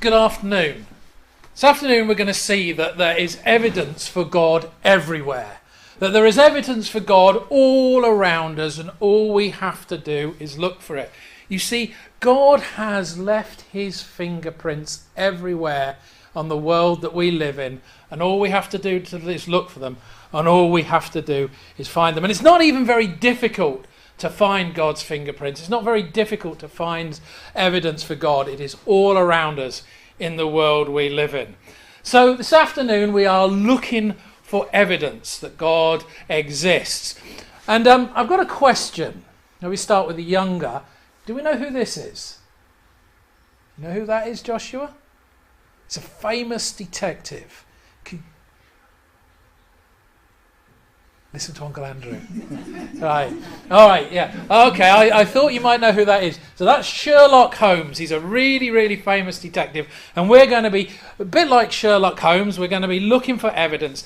Good afternoon. This afternoon we're going to see that there is evidence for God everywhere. That there is evidence for God all around us, and all we have to do is look for it. You see, God has left his fingerprints everywhere on the world that we live in, and all we have to do is look for them, and all we have to do is find them. And it's not even very difficult to find God's fingerprints. It's not very difficult to find evidence for God. It is all around us in the world we live in. So this afternoon we are looking for evidence that God exists. And I've got a question. Now we start with the younger. Do we know who this is? You know who that is, Joshua? It's a famous detective. Listen to Uncle Andrew. Right. All right, yeah. Okay, I thought you might know who that is. So that's Sherlock Holmes. He's a really, really famous detective. And we're going to be, a bit like Sherlock Holmes, we're going to be looking for evidence.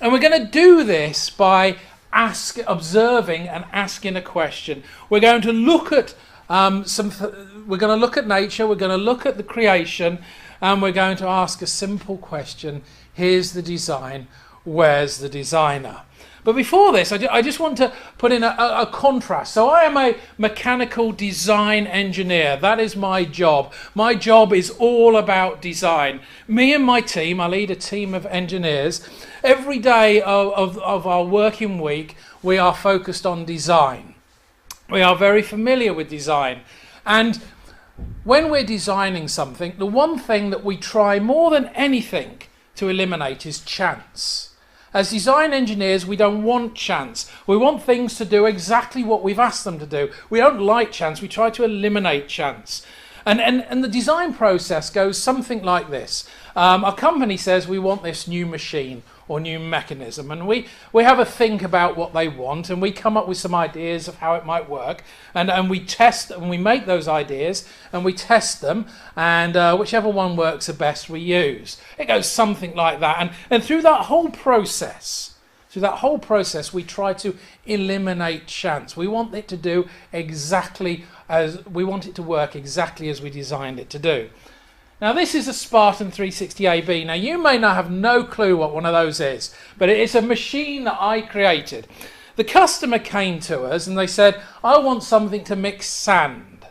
And we're going to do this by observing and asking a question. We're going to look at we're going to look at nature, we're going to look at the creation, and we're going to ask a simple question. Here's the design. Where's the designer? But before this, I just want to put in a contrast. So I am a mechanical design engineer. That is my job. My job is all about design. Me and my team, I lead a team of engineers. Every day of our working week, we are focused on design. We are very familiar with design. And when we're designing something, the one thing that we try more than anything to eliminate is chance. As design engineers, we don't want chance. We want things to do exactly what we've asked them to do. We don't like chance. We try to eliminate chance. And the design process goes something like this. Our company says we want this new machine or new mechanism, and we have a think about what they want, and we come up with some ideas of how it might work, and we test, and we make those ideas, and we test them, and whichever one works the best we use. It goes something like that, and through that whole process, we try to eliminate chance. We want it to do exactly as we want it to work, exactly as we designed it to do. Now this is a Spartan 360AB. Now you may not have no clue what one of those is, but it's a machine that I created. The customer came to us and they said, I want something to mix sand.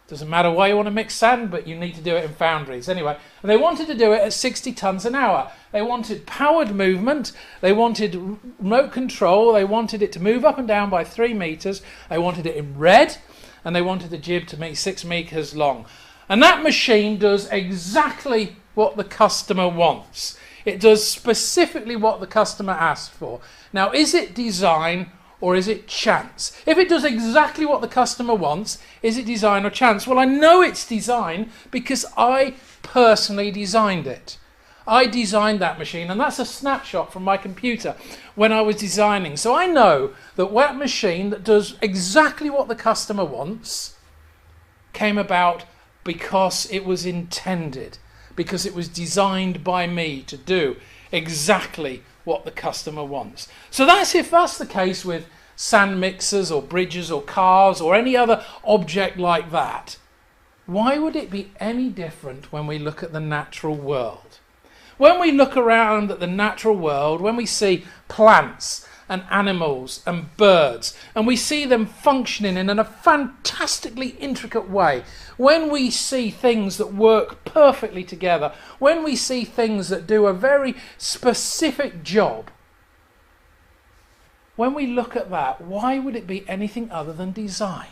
Doesn't matter why you want to mix sand, but you need to do it in foundries. Anyway, and they wanted to do it at 60 tons an hour. They wanted powered movement, they wanted remote control, they wanted it to move up and down by 3 meters, they wanted it in red, and they wanted the jib to be 6 meters long. And that machine does exactly what the customer wants. It does specifically what the customer asked for. Now, is it design or is it chance? If it does exactly what the customer wants, is it design or chance? Well, I know it's design because I personally designed it. I designed that machine, and that's a snapshot from my computer when I was designing. So I know that that machine that does exactly what the customer wants came about because it was intended, because it was designed by me to do exactly what the customer wants. So if that's the case with sand mixers or bridges or cars or any other object like that, why would it be any different when we look at the natural world? When we look around at the natural world, when we see plants and animals and birds, and we see them functioning in a fantastically intricate way, when we see things that work perfectly together, when we see things that do a very specific job, when we look at that, why would it be anything other than design?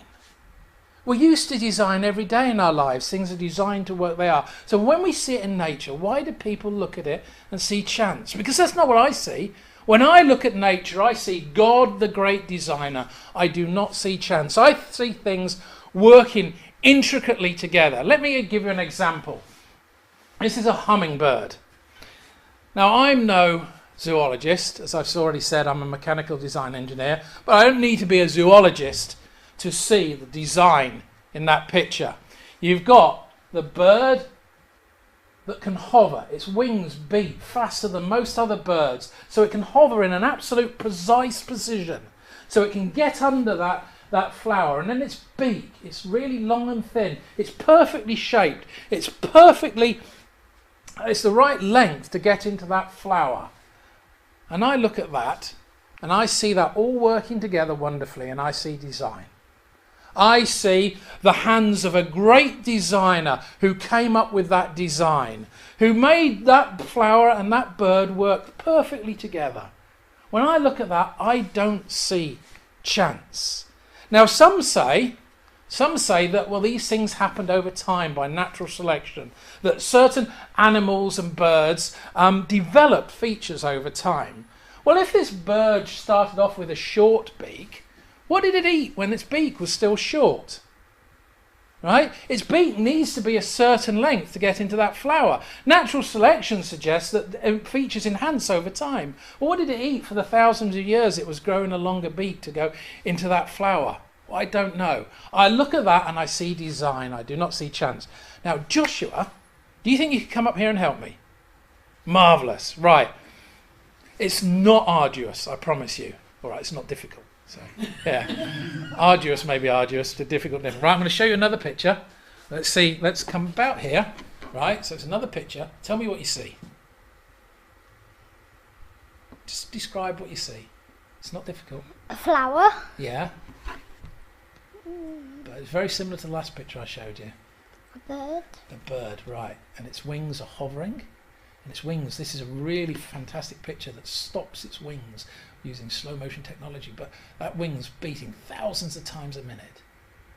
We're used to design every day in our lives. Things are designed to work they are. So when we see it in nature, why do people look at it and see chance? Because that's not what I see. When I look at nature, I see God, the great designer. I do not see chance. I see things working intricately together. Let me give you an example. This is a hummingbird. Now, I'm no zoologist. As I've already said, I'm a mechanical design engineer, but I don't need to be a zoologist to see the design in that picture. You've got the bird that can hover. Its wings beat faster than most other birds, so it can hover in an absolute precise precision. So it can get under that flower, and then its beak, it's really long and thin, it's perfectly shaped, it's the right length to get into that flower. And I look at that, and I see that all working together wonderfully, and I see design. I see the hands of a great designer who came up with that design, who made that flower and that bird work perfectly together. When I look at that, I don't see chance. Now, some say that, well, these things happened over time by natural selection, that certain animals and birds developed features over time. Well, if this bird started off with a short beak, what did it eat when its beak was still short? Right? Its beak needs to be a certain length to get into that flower. Natural selection suggests that features enhance over time. Well, what did it eat for the thousands of years it was growing a longer beak to go into that flower? Well, I don't know. I look at that and I see design. I do not see chance. Now, Joshua, do you think you could come up here and help me? Marvellous. Right. It's not arduous, I promise you. All right, it's not difficult. So, yeah, arduous may be arduous, to difficult. Right, I'm going to show you another picture. Let's see, let's come about here. Right, so it's another picture. Tell me what you see. Just describe what you see. It's not difficult. A flower. Yeah. But it's very similar to the last picture I showed you. A bird. The bird, right. And its wings are hovering. And its wings, this is a really fantastic picture that stops its wings using slow motion technology, but that wing's beating thousands of times a minute,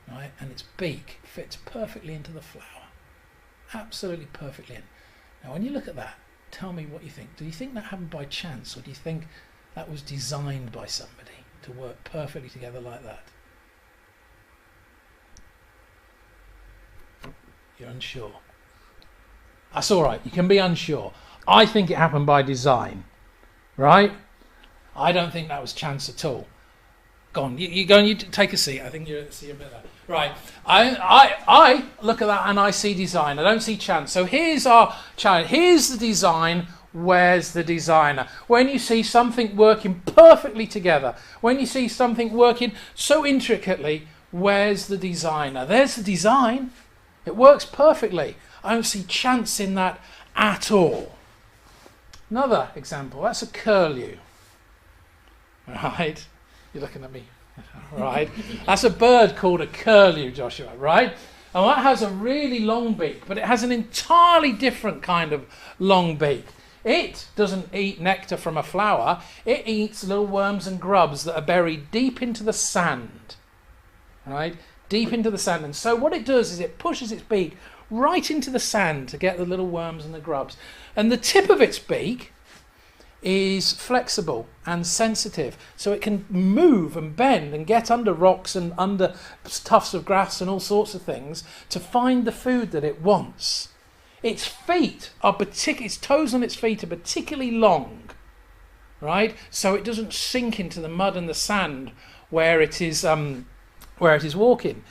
right? And its beak fits perfectly into the flower, absolutely perfectly in. Now, when you look at that, tell me what you think. Do you think that happened by chance, or do you think that was designed by somebody to work perfectly together like that? You're unsure. That's all right. You can be unsure. I think it happened by design, right? I don't think that was chance at all. Go on, you go and you take a seat. I think you see a bit there. Right, I look at that and I see design. I don't see chance. So here's our challenge. Here's the design. Where's the designer? When you see something working perfectly together, when you see something working so intricately, where's the designer? There's the design. It works perfectly. I don't see chance in that at all. Another example, that's a curlew. Right? You're looking at me. Right? That's a bird called a curlew, Joshua, right? And that has a really long beak, but it has an entirely different kind of long beak. It doesn't eat nectar from a flower. It eats little worms and grubs that are buried deep into the sand. Right? Deep into the sand. And so what it does is it pushes its beak right into the sand to get the little worms and the grubs. And the tip of its beak is flexible and sensitive, so it can move and bend and get under rocks and under tufts of grass and all sorts of things to find the food that it wants. Its feet are its toes on its feet are particularly long, right? So it doesn't sink into the mud and the sand where it is walking.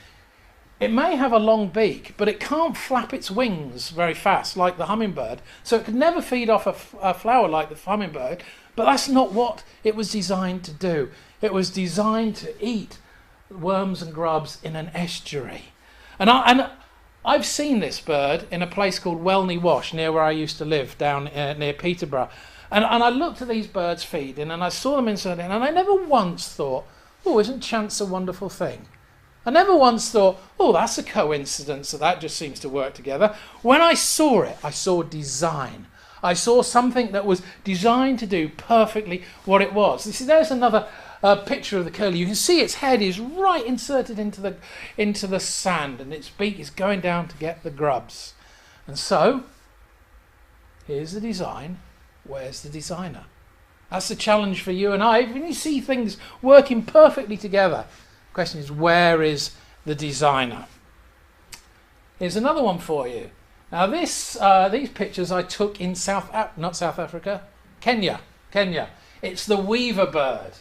It may have a long beak, but it can't flap its wings very fast like the hummingbird, so it could never feed off a flower like the hummingbird, but that's not what it was designed to do. It was designed to eat worms and grubs in an estuary. And I've seen this bird in a place called Welney Wash, near where I used to live, down near Peterborough. And I looked at these birds feeding, and I saw them inside, and I never once thought, oh, isn't chance a wonderful thing? I never once thought, oh, that's a coincidence, that just seems to work together. When I saw it, I saw design. I saw something that was designed to do perfectly what it was. You see, there's another picture of the curlew. You can see its head is right inserted into the sand, and its beak is going down to get the grubs. And so, here's the design. Where's the designer? That's the challenge for you and I. When you see things working perfectly together, the question is, where is the designer? Here's another one for you. Now these pictures I took in Kenya. It's the weaver bird.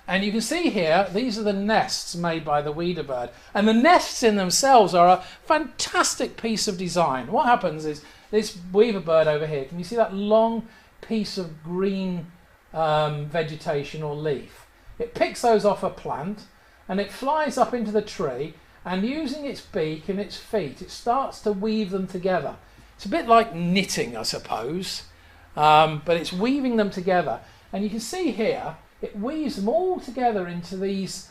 And you can see here, these are the nests made by the weaver bird. And the nests in themselves are a fantastic piece of design. What happens is, this weaver bird over here, can you see that long piece of green vegetation or leaf? It picks those off a plant, and it flies up into the tree, and using its beak and its feet, it starts to weave them together. It's a bit like knitting, I suppose, but it's weaving them together. And you can see here, it weaves them all together into these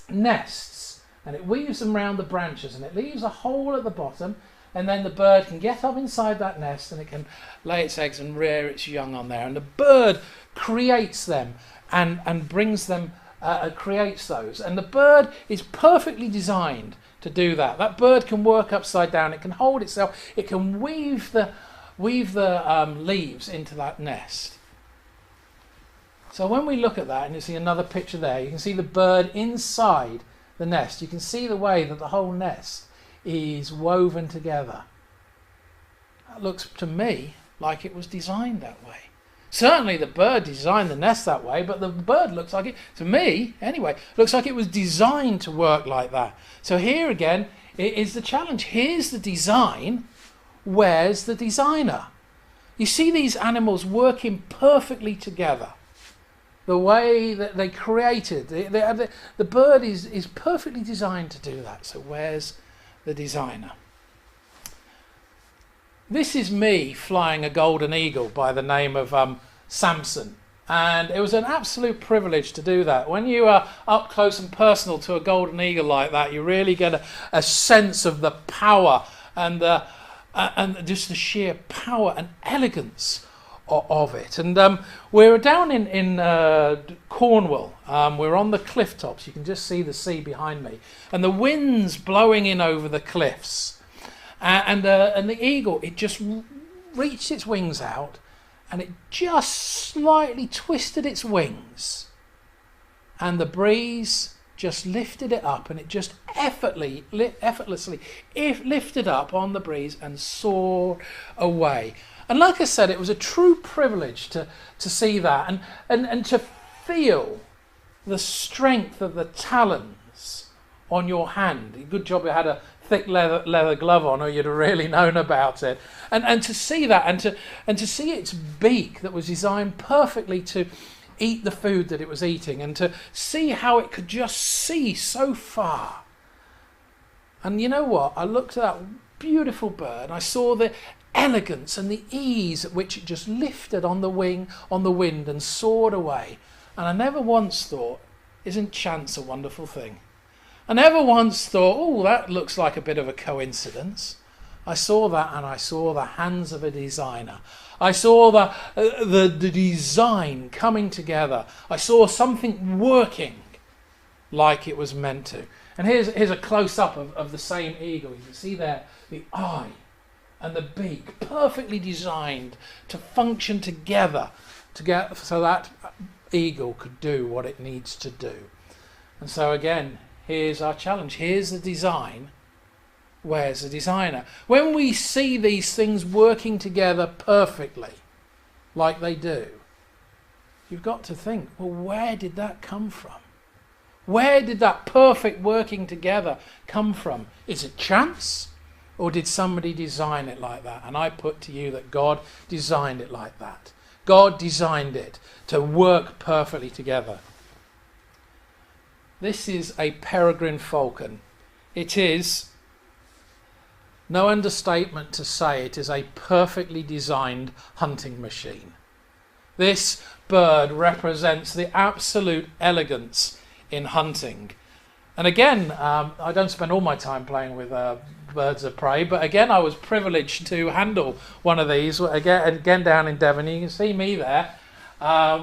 nests, and it weaves them around the branches, and it leaves a hole at the bottom, and then the bird can get up inside that nest, and it can lay its eggs and rear its young on there. And the bird creates them and brings them, creates those. And the bird is perfectly designed to do that. That bird can work upside down, it can hold itself, it can weave the leaves into that nest. So when we look at that, and you see another picture there, you can see the bird inside the nest. You can see the way that the whole nest is woven together. That looks to me like it was designed that way. Certainly the bird designed the nest that way, but the bird looks like it, to me anyway, looks like it was designed to work like that. So here again is the challenge. Here's the design. Where's the designer? You see these animals working perfectly together. The way that they created, the bird is perfectly designed to do that. So where's the designer? This is me flying a golden eagle by the name of Samson, and it was an absolute privilege to do that. When you are up close and personal to a golden eagle like that, you really get a sense of the power and just the sheer power and elegance of it. And we're down in Cornwall. We're on the cliff tops. You can just see the sea behind me, and the wind's blowing in over the cliffs. And the eagle, it just reached its wings out, and it just slightly twisted its wings, and the breeze just lifted it up, and it just effortlessly lifted up on the breeze and soared away. And like I said, it was a true privilege to see that and to feel the strength of the talons on your hand. Good job you had a thick leather glove on, or you'd have really known about it. And to see that, and to see its beak that was designed perfectly to eat the food that it was eating, and to see how it could just see so far. And you know what? I looked at that beautiful bird, and I saw the elegance and the ease at which it just lifted on the wind and soared away. And I never once thought, isn't chance a wonderful thing? I never once thought, oh, that looks like a bit of a coincidence. I saw that, and I saw the hands of a designer. I saw the design coming together. I saw something working like it was meant to. And here's a close-up of the same eagle. You can see there the eye and the beak perfectly designed to function together so that eagle could do what it needs to do. And so again, here's our challenge. Here's the design. Where's the designer? When we see these things working together perfectly, like they do, you've got to think, well, where did that come from? Where did that perfect working together come from? Is it chance? Or did somebody design it like that? And I put to you that God designed it like that. God designed it to work perfectly together. This is a peregrine falcon. It is no understatement to say it is a perfectly designed hunting machine. This bird represents the absolute elegance in hunting. And again, I don't spend all my time playing with birds of prey, but again I was privileged to handle one of these again down in Devon. You can see me there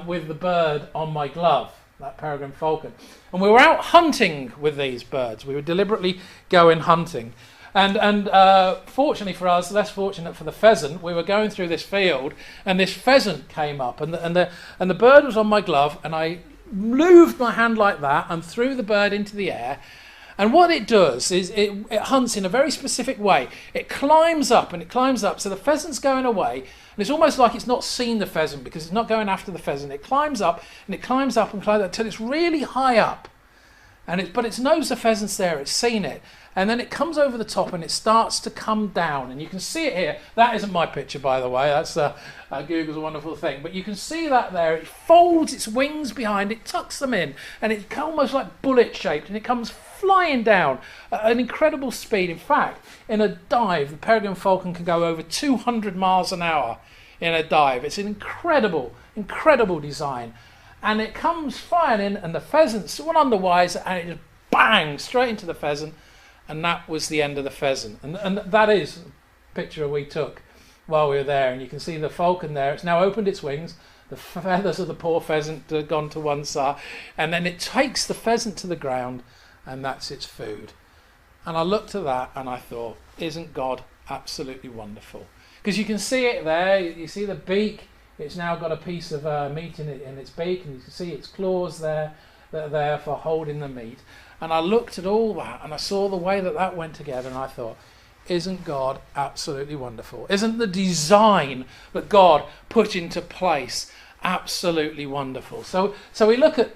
with the bird on my glove, that peregrine falcon. And we were out hunting with these birds. We were deliberately going hunting. And fortunately for us, less fortunate for the pheasant, we were going through this field, and this pheasant came up, and the bird was on my glove, and I moved my hand like that and threw the bird into the air. And what it does is it hunts in a very specific way. It climbs up and it climbs up, so the pheasant's going away, and it's almost like it's not seen the pheasant because it's not going after the pheasant. It climbs up and it climbs up and climbs up until it's really high up, but it knows the pheasant's there. It's seen it, and then it comes over the top and it starts to come down, and you can see it here. That isn't my picture, by the way. That's Google's a wonderful thing, but you can see that there. It folds its wings behind, it tucks them in, and it's almost like bullet shaped, and it comes flying down at an incredible speed. In fact, in a dive, the peregrine falcon can go over 200 miles an hour in a dive. It's an incredible design. And it comes flying in, and the pheasant's all underwise, and it just bang straight into the pheasant, and that was the end of the pheasant. And that is a picture we took while we were there, and you can see the falcon there. It's now opened its wings. The feathers of the poor pheasant have gone to one side, and then it takes the pheasant to the ground, and that's its food. And I looked at that and I thought, isn't God absolutely wonderful? Because you can see it there. You see the beak. It's now got a piece of meat in its beak, and you can see its claws there that are there for holding the meat. And I looked at all that, and I saw the way that went together, and I thought, isn't God absolutely wonderful? Isn't the design that God put into place absolutely wonderful? So we look at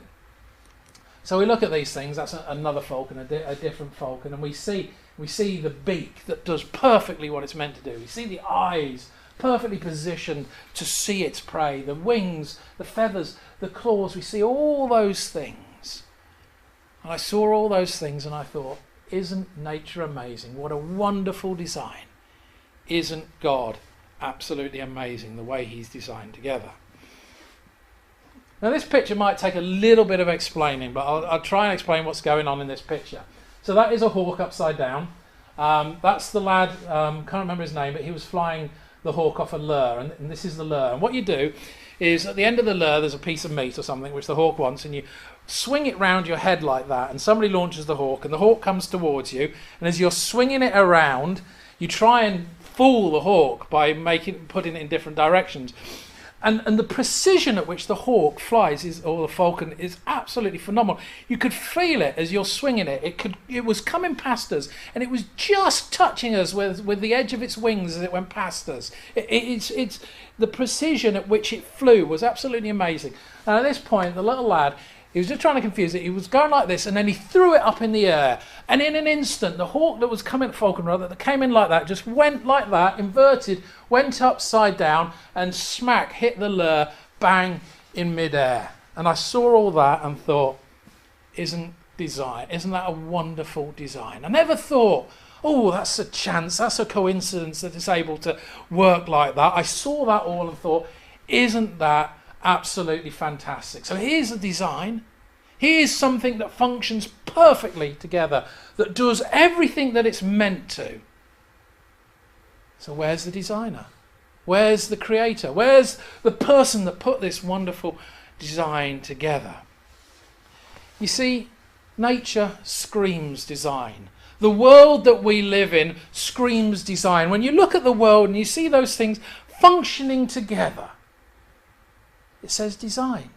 these things. That's another falcon, a different falcon, and we see the beak that does perfectly what it's meant to do. We see the eyes perfectly positioned to see its prey, the wings, the feathers, the claws. We see all those things. And I saw all those things and I thought, isn't nature amazing? What a wonderful design. Isn't God absolutely amazing the way he's designed together? Now this picture might take a little bit of explaining, but I'll try and explain what's going on in this picture. So that is a hawk upside down. That's the lad, can't remember his name, but he was flying the hawk off a lure, and this is the lure. And what you do is at the end of the lure there's a piece of meat or something which the hawk wants, and you swing it round your head like that, and somebody launches the hawk, and the hawk comes towards you, and as you're swinging it around you try and fool the hawk by putting it in different directions. And the precision at which the hawk flies or the falcon is absolutely phenomenal. You could feel it as you're swinging it. It was coming past us, and it was just touching us with the edge of its wings as it went past us. It's the precision at which it flew was absolutely amazing. And at this point, the little lad, he was just trying to confuse it. He was going like this, and then he threw it up in the air. And in an instant, the hawk that was coming at falcon, rather, that came in like that, just went like that, inverted, went upside down, and smack, hit the lure, bang, in midair. And I saw all that and thought, isn't that a wonderful design? I never thought, oh, that's a chance, that's a coincidence that it's able to work like that. I saw that all and thought, isn't that absolutely fantastic? So here's the design. Here's something that functions perfectly together, that does everything that it's meant to. So where's the designer? Where's the creator? Where's the person that put this wonderful design together? You see, nature screams design. The world that we live in screams design. When you look at the world and you see those things functioning together, it says design.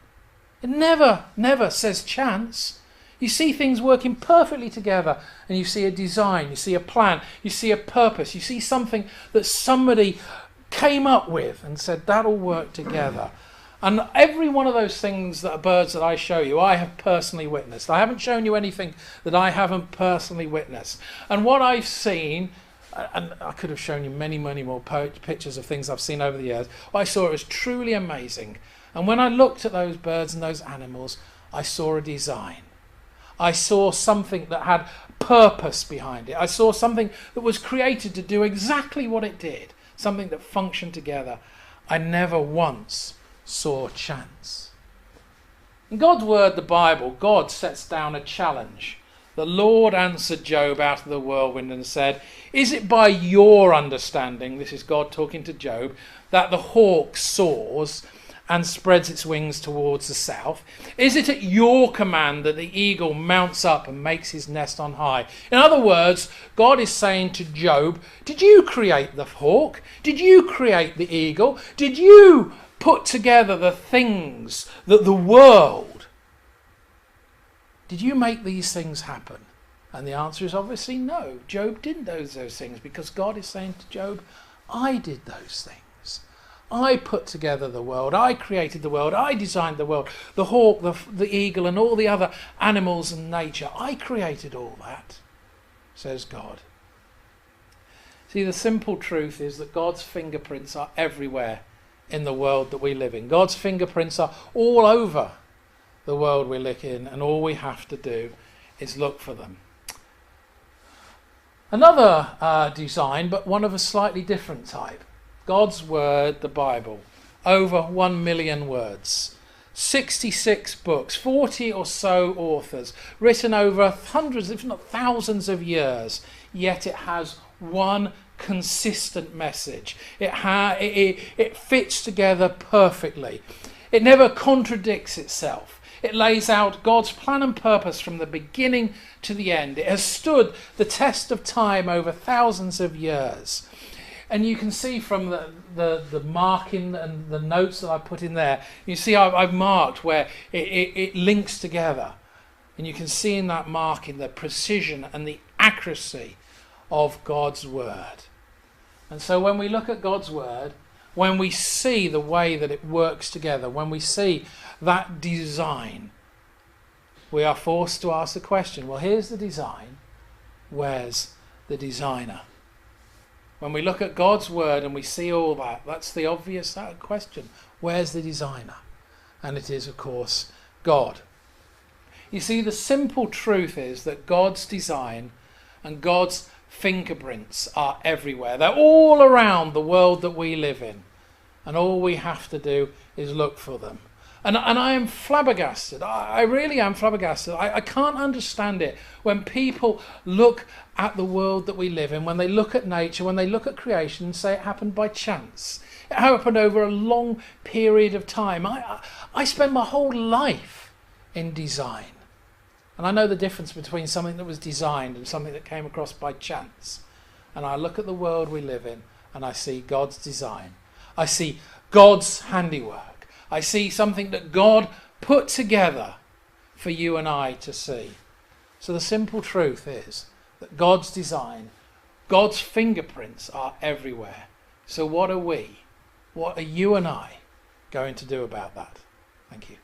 It never says chance. You see things working perfectly together, and you see a design, you see a plan, you see a purpose, you see something that somebody came up with and said that'll work together. And every one of those things that are birds that I show you, I have personally witnessed. I haven't shown you anything that I haven't personally witnessed. And what I've seen, and I could have shown you many more pictures of things I've seen over the years, what I saw was truly amazing. And when I looked at those birds and those animals, I saw a design. I saw something that had purpose behind it. I saw something that was created to do exactly what it did, something that functioned together. I never once saw chance. In God's word, the Bible, God sets down a challenge. The Lord answered Job out of the whirlwind and said, "Is it by your understanding," this is God talking to Job, "that the hawk soars and spreads its wings towards the south? Is it at your command that the eagle mounts up and makes his nest on high?" In other words, God is saying to Job, did you create the hawk? Did you create the eagle? Did you put together the things, the world? Did you make these things happen? And the answer is obviously no. Job didn't do those things, because God is saying to Job, I did those things. I put together the world. I created the world. I designed the world. The hawk, the eagle, and all the other animals and nature. I created all that. says God. See, the simple truth is that God's fingerprints are everywhere in the world that we live in. God's fingerprints are all over the world we live in, and all we have to do is look for them. Another design, but one of a slightly different type. God's Word, the Bible. Over 1 million words. 66 books, 40 or so authors, written over hundreds, if not thousands of years, yet it has one consistent message. It fits together perfectly. It never contradicts itself. It lays out God's plan and purpose from the beginning to the end. It has stood the test of time over thousands of years. And you can see from the marking and the notes that I put in there, you see I've marked where it links together. And you can see in that marking the precision and the accuracy of God's Word. And so when we look at God's Word, when we see the way that it works together, when we see that design, we are forced to ask the question, well, here's the design, where's the designer? When we look at God's Word and we see all that, that's the obvious question. Where's the designer? And it is, of course, God. You see, the simple truth is that God's design and God's fingerprints are everywhere. They're all around the world that we live in. And all we have to do is look for them. And I am flabbergasted. I really am flabbergasted. I can't understand it when people look at the world that we live in, when they look at nature, when they look at creation and say it happened by chance. It happened over a long period of time. I spend my whole life in design. And I know the difference between something that was designed and something that came across by chance. And I look at the world we live in and I see God's design. I see God's handiwork. I see something that God put together for you and I to see. So the simple truth is that God's design, God's fingerprints are everywhere. So what are you and I going to do about that? Thank you.